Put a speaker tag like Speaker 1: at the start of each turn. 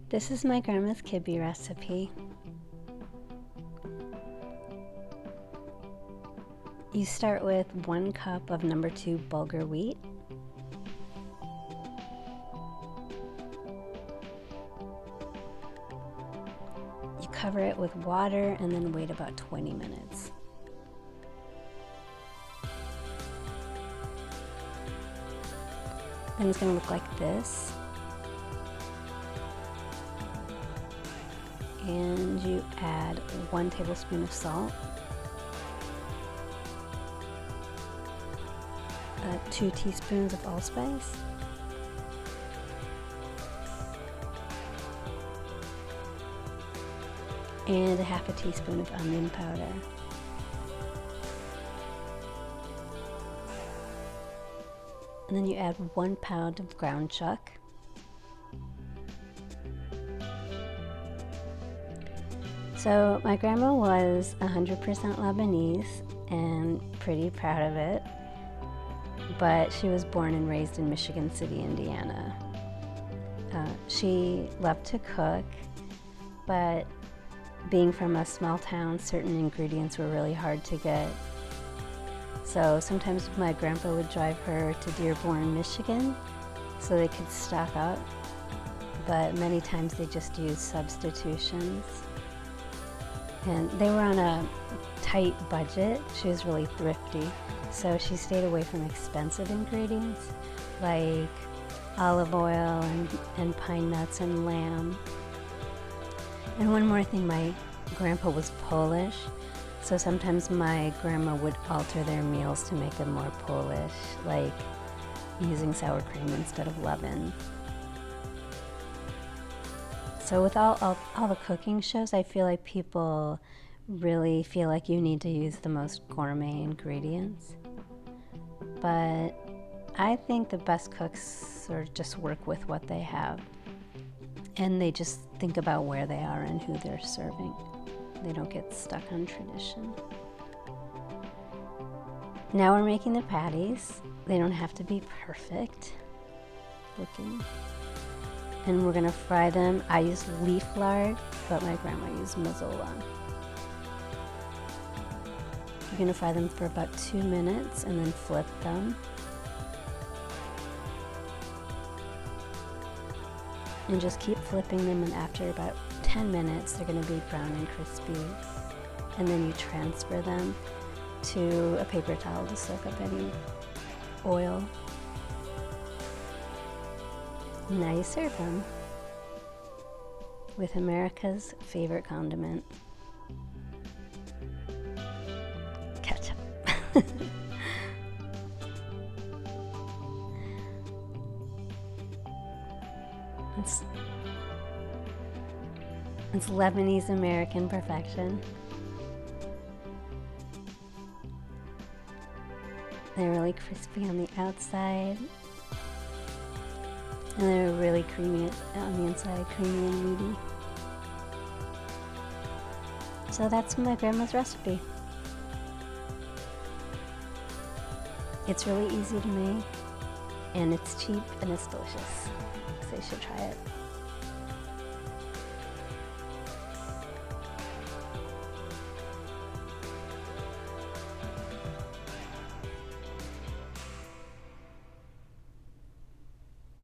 Speaker 1: This is my grandma's Kibbeh recipe. You start with 1 cup of number 2 bulgur wheat. You cover it with water and then wait about 20 minutes. Then it's going to look like this. And you add 1 tablespoon of salt, 2 teaspoons of allspice, and 1/2 teaspoon of onion powder. And then you add 1 pound of ground chuck. So my grandma was 100% Lebanese and pretty proud of it, but she was born and raised in Michigan City, Indiana. She loved to cook, but being from a small town, certain ingredients were really hard to get. So sometimes my grandpa would drive her to Dearborn, Michigan, so they could stock up, but many times they just used substitutions. And they were on a tight budget. She was really thrifty, so she stayed away from expensive ingredients like olive oil and pine nuts and lamb. And one more thing, my grandpa was Polish, so sometimes my grandma would alter their meals to make them more Polish, like using sour cream instead of leaven. So with all the cooking shows, I feel like people really feel like you need to use the most gourmet ingredients. But I think the best cooks sort of just work with what they have. And they just think about where they are and who they're serving. They don't get stuck on tradition. Now we're making the patties. They don't have to be perfect looking. And we're gonna fry them. I use leaf lard, but my grandma used mazola. You're gonna fry them for about 2 minutes and then flip them. And just keep flipping them, and after about 10 minutes, they're gonna be brown and crispy. And then you transfer them to a paper towel to soak up any oil. Now you serve them with America's favorite condiment, ketchup. It's Lebanese-American perfection. They're really crispy on the outside. And they're really creamy on the inside, creamy and meaty. So that's my grandma's recipe. It's really easy to make, and it's cheap and it's delicious. So you should try it.